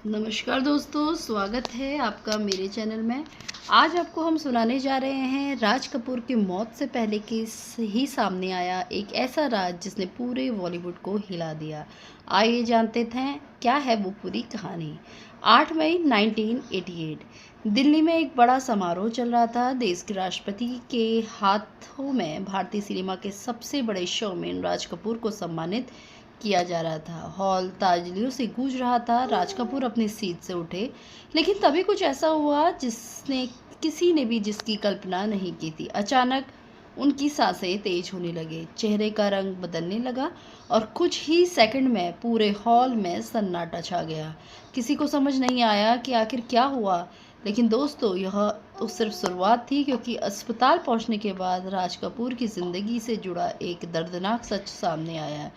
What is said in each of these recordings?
नमस्कार दोस्तों, स्वागत है आपका मेरे चैनल में। आज आपको हम सुनाने जा रहे हैं राज कपूर की मौत से पहले के ही सामने आया एक ऐसा राज जिसने पूरे बॉलीवुड को हिला दिया। आइए जानते थे क्या है वो पूरी कहानी। 8 मई 1988 दिल्ली में एक बड़ा समारोह चल रहा था। देश के राष्ट्रपति के हाथों में भारतीय सिनेमा के सबसे बड़े शोमैन राज कपूर को सम्मानित किया जा रहा था। हॉल तालियों से गूंज रहा था। राज कपूर अपनी सीट से उठे, लेकिन तभी कुछ ऐसा हुआ जिसने किसी ने भी जिसकी कल्पना नहीं की थी। अचानक उनकी सांसें तेज होने लगे, चेहरे का रंग बदलने लगा और कुछ ही सेकंड में पूरे हॉल में सन्नाटा छा गया। किसी को समझ नहीं आया कि आखिर क्या हुआ, लेकिन दोस्तों यह तो सिर्फ शुरुआत थी, क्योंकि अस्पताल पहुंचने के बाद राज कपूर की ज़िंदगी से जुड़ा एक दर्दनाक सच सामने आया,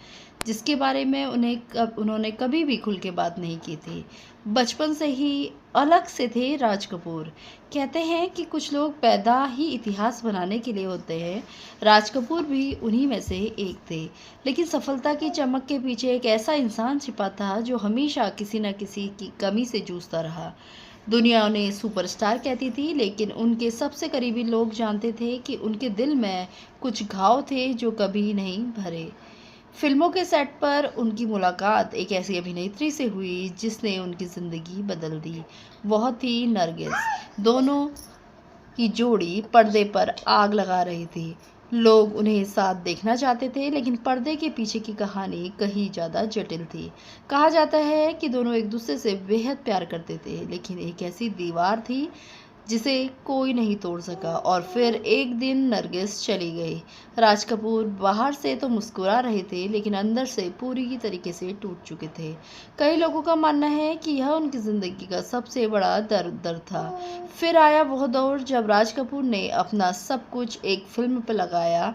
जिसके बारे में उन्होंने कभी भी खुल के बात नहीं की थी। बचपन से ही अलग से थे राज कपूर। कहते हैं कि कुछ लोग पैदा ही इतिहास बनाने के लिए होते हैं। राज कपूर भी उन्हीं में से एक थे, लेकिन सफलता की चमक के पीछे एक ऐसा इंसान छिपा था जो हमेशा किसी न किसी की कमी से जूझता रहा। दुनिया उन्हें सुपरस्टार कहती थी, लेकिन उनके सबसे करीबी लोग जानते थे कि उनके दिल में कुछ घाव थे जो कभी नहीं भरे। फिल्मों के सेट पर उनकी मुलाकात एक ऐसी अभिनेत्री से हुई जिसने उनकी ज़िंदगी बदल दी। वह थी नरगिस। दोनों की जोड़ी पर्दे पर आग लगा रही थी। लोग उन्हें साथ देखना चाहते थे, लेकिन पर्दे के पीछे की कहानी कहीं ज़्यादा जटिल थी। कहा जाता है कि दोनों एक दूसरे से बेहद प्यार करते थे, लेकिन एक ऐसी दीवार थी जिसे कोई नहीं तोड़ सका। और फिर एक दिन नरगिस चली गई। राज कपूर बाहर से तो मुस्कुरा रहे थे, लेकिन अंदर से पूरी तरीके से टूट चुके थे। कई लोगों का मानना है कि यह उनकी ज़िंदगी का सबसे बड़ा दर्द था। फिर आया वह दौर जब राज कपूर ने अपना सब कुछ एक फिल्म पर लगाया।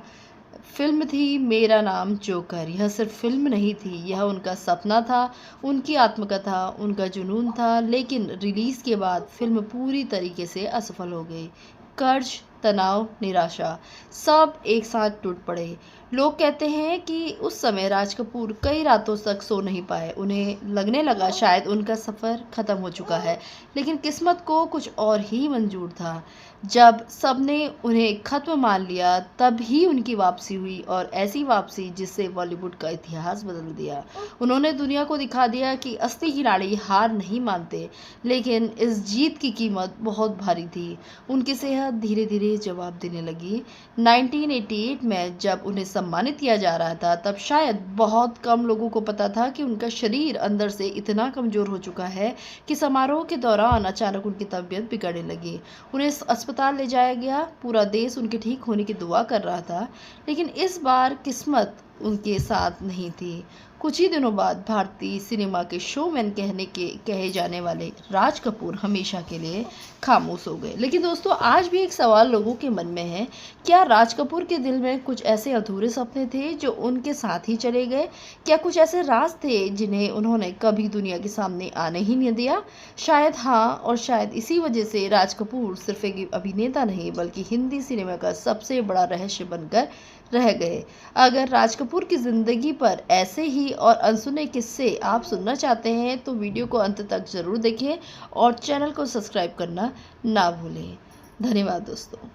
फिल्म थी मेरा नाम जोकर। यह सिर्फ फिल्म नहीं थी, यह उनका सपना था, उनकी आत्मकथा, उनका जुनून था। लेकिन रिलीज़ के बाद फिल्म पूरी तरीके से असफल हो गई। कर्ज, तनाव, निराशा सब एक साथ टूट पड़े। लोग कहते हैं कि उस समय राज कपूर कई रातों तक सो नहीं पाए। उन्हें लगने लगा शायद उनका सफ़र ख़त्म हो चुका है, लेकिन किस्मत को कुछ और ही मंजूर था। जब सबने उन्हें ख़त्म मान लिया, तब ही उनकी वापसी हुई, और ऐसी वापसी जिससे बॉलीवुड का इतिहास बदल दिया। उन्होंने दुनिया को दिखा दिया कि असली खिलाड़ी हार नहीं मानते, लेकिन इस जीत की कीमत बहुत भारी थी। उनकी सेहत धीरे धीरे जवाब देने लगी। 1988 में जब उन्हें सम्मानित किया जा रहा था, तब शायद बहुत कम लोगों को पता था कि उनका शरीर अंदर से इतना कमज़ोर हो चुका है कि समारोह के दौरान अचानक उनकी तबीयत बिगड़ने लगी। उन्हें अस्पताल ले जाया गया। पूरा देश उनके ठीक होने की दुआ कर रहा था, लेकिन इस बार किस्मत उनके साथ नहीं थी। कुछ ही दिनों बाद भारतीय सिनेमा के शोमैन कहे जाने वाले राज कपूर हमेशा के लिए खामोश हो गए। लेकिन दोस्तों, आज भी एक सवाल लोगों के मन में है, क्या राज कपूर के दिल में कुछ ऐसे अधूरे सपने थे जो उनके साथ ही चले गए? क्या कुछ ऐसे राज थे जिन्हें उन्होंने कभी दुनिया के सामने आने ही नहीं दिया? शायद हाँ, और शायद इसी वजह से राज कपूर सिर्फ एक अभिनेता नहीं, बल्कि हिंदी सिनेमा का सबसे बड़ा रहस्य बनकर रह गए। अगर राज कपूर की ज़िंदगी पर ऐसे ही और अनसुने किस्से आप सुनना चाहते हैं, तो वीडियो को अंत तक ज़रूर देखें और चैनल को सब्सक्राइब करना ना भूलें। धन्यवाद दोस्तों।